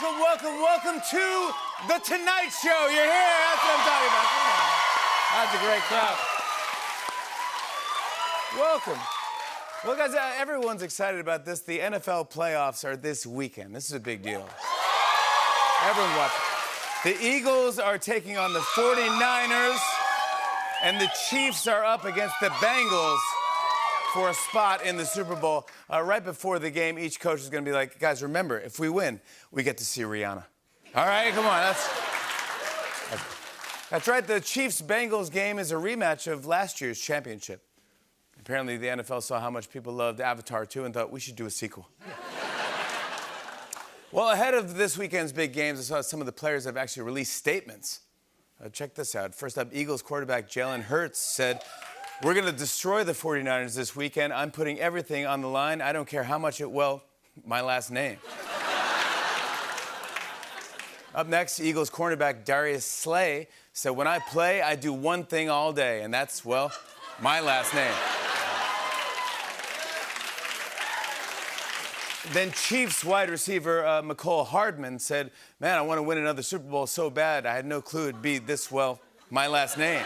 welcome to The Tonight Show. You're here, that's what I'm talking about. Come on. That's a great crowd. Welcome. Well, guys, everyone's excited about this. The NFL playoffs are this weekend. This is a big deal. Everyone watching. The Eagles are taking on the 49ers, and the Chiefs are up against the Bengals for a spot in the Super Bowl. Right before the game, each coach is going to be like, guys, remember, if we win, we get to see Rihanna. All right, come on. That's right. The Chiefs-Bengals game is a rematch of last year's championship. Apparently, the NFL saw how much people loved Avatar 2 and thought we should do a sequel. Well, ahead of this weekend's big games, I saw some of the players have actually released statements. Check this out. First up, Eagles quarterback Jalen Hurts said, "We're going to destroy the 49ers this weekend. I'm putting everything on the line. I don't care how much my last name." Up next, Eagles cornerback Darius Slay said, "When I play, I do one thing all day, and that's, my last name." Then Chiefs wide receiver Mecole Hardman said, "Man, I want to win another Super Bowl so bad. I had no clue it'd be this, my last name."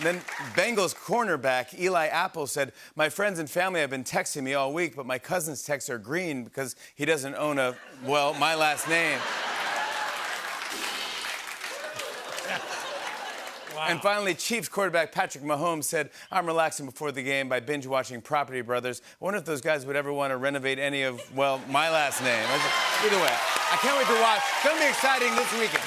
Then Bengals cornerback Eli Apple said, "My friends and family have been texting me all week, but my cousin's texts are green because he doesn't own my last name." Wow. And finally, Chiefs quarterback Patrick Mahomes said, "I'm relaxing before the game by binge-watching Property Brothers. I wonder if those guys would ever want to renovate any of, my last name." Either way, I can't wait to watch. It's going to be exciting this weekend.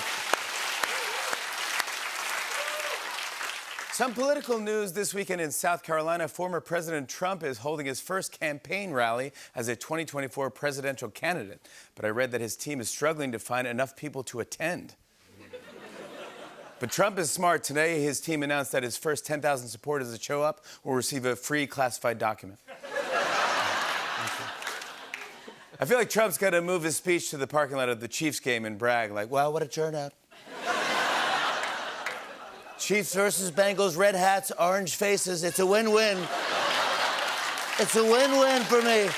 Some political news this weekend in South Carolina. Former President Trump is holding his first campaign rally as a 2024 presidential candidate. But I read that his team is struggling to find enough people to attend. But Trump is smart. Today, his team announced that his first 10,000 supporters that show up will receive a free classified document. I feel like Trump's got to move his speech to the parking lot of the Chiefs game and brag, like, "What a turnout. Chiefs versus Bengals, red hats, orange faces. It's a win-win. It's a win-win for me."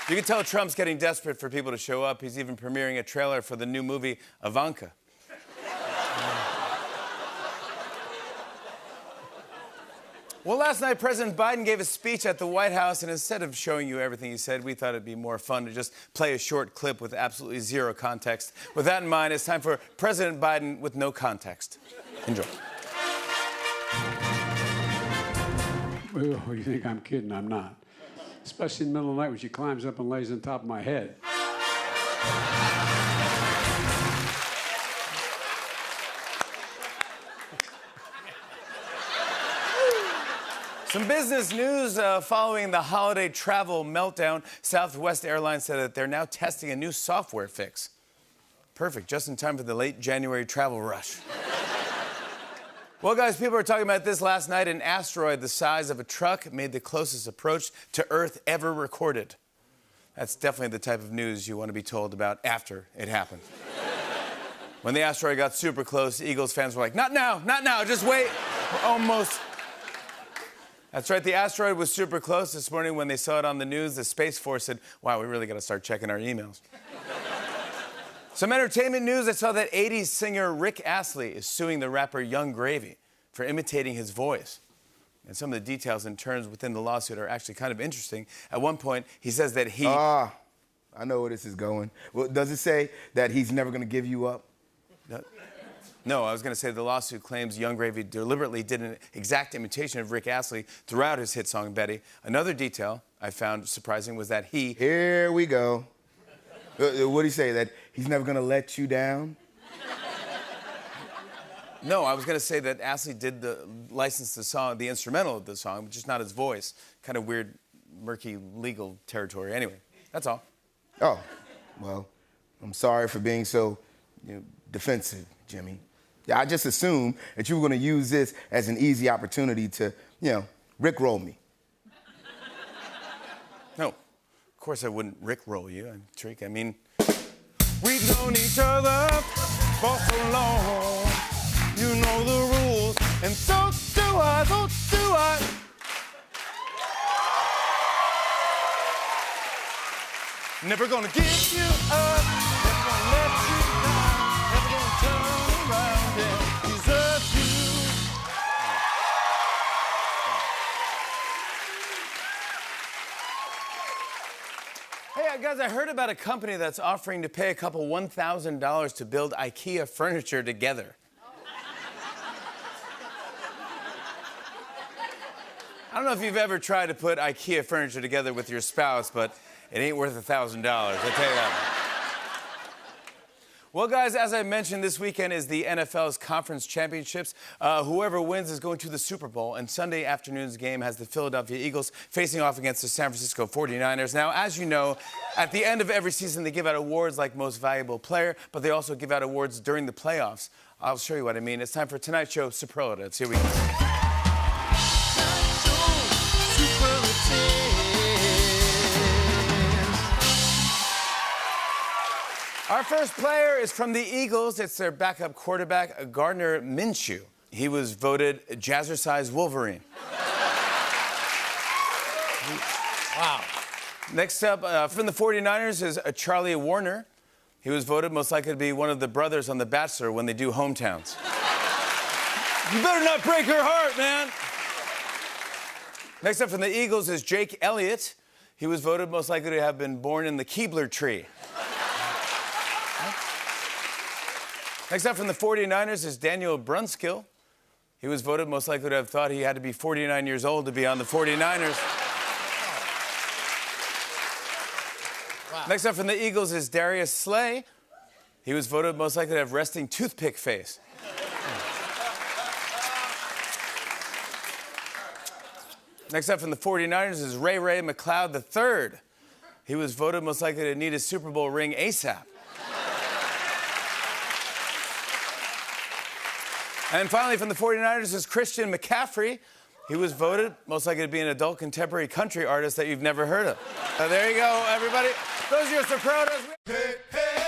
You can tell Trump's getting desperate for people to show up. He's even premiering a trailer for the new movie, Ivanka. Well, last night, President Biden gave a speech at the White House, and instead of showing you everything he said, we thought it'd be more fun to just play a short clip with absolutely zero context. With that in mind, it's time for President Biden with no context. Enjoy. Oh, you think I'm kidding? I'm not. Especially in the middle of the night when she climbs up and lays on top of my head. Some business news following the holiday travel meltdown. Southwest Airlines said that they're now testing a new software fix. Perfect, just in time for the late January travel rush. Well, guys, people were talking about this last night. An asteroid the size of a truck made the closest approach to Earth ever recorded. That's definitely the type of news you want to be told about after it happened. When the asteroid got super close, Eagles fans were like, "Not now, just wait." Almost. That's right, the asteroid was super close. This morning when they saw it on the news, the Space Force said, "Wow, we really got to start checking our emails." Some entertainment news. I saw that 80s singer Rick Astley is suing the rapper Young Gravy for imitating his voice. And some of the details and terms within the lawsuit are actually kind of interesting. At one point, he says that he... I know where this is going. Well, does it say that he's never going to give you up? No, I was going to say the lawsuit claims Young Gravy deliberately did an exact imitation of Rick Astley throughout his hit song, Betty. Another detail I found surprising was that he... Here we go. What did he say, that he's never going to let you down? No, I was going to say that Astley did license the song, the instrumental of the song, but just not his voice. Kind of weird, murky legal territory. Anyway, that's all. Oh, well, I'm sorry for being so defensive, Jimmy. Yeah, I just assumed that you were going to use this as an easy opportunity to, rickroll me. No. Of course I wouldn't rickroll you, Tariq. I mean, we've known each other for so long. You know the rules, and so do I, so do I. Never gonna give you up, never gonna let you down, never gonna turn around and desert you. Hey, guys, I heard about a company that's offering to pay a couple $1,000 to build IKEA furniture together. I don't know if you've ever tried to put IKEA furniture together with your spouse, but it ain't worth $1,000, I'll tell you that. Well, guys, as I mentioned, this weekend is the NFL's conference championships. Whoever wins is going to the Super Bowl, and Sunday afternoon's game has the Philadelphia Eagles facing off against the San Francisco 49ers. Now, as you know, at the end of every season, they give out awards like Most Valuable Player, but they also give out awards during the playoffs. I'll show you what I mean. It's time for tonight's show, Superlatives. Here we go. Our first player is from the Eagles. It's their backup quarterback, Gardner Minshew. He was voted Jazzercise Wolverine. Wow. Next up, from the 49ers is Charlie Warner. He was voted most likely to be one of the brothers on The Bachelor when they do hometowns. You better not break her heart, man. Next up from the Eagles is Jake Elliott. He was voted most likely to have been born in the Keebler tree. Next up from the 49ers is Daniel Brunskill. He was voted most likely to have thought he had to be 49 years old to be on the 49ers. Wow. Next up from the Eagles is Darius Slay. He was voted most likely to have resting toothpick face. Next up from the 49ers is Ray McLeod III. He was voted most likely to need a Super Bowl ring ASAP. And finally, from the 49ers is Christian McCaffrey. He was voted most likely to be an adult contemporary country artist that you've never heard of. There you go, everybody. Those are your superlatives. Hey, hey.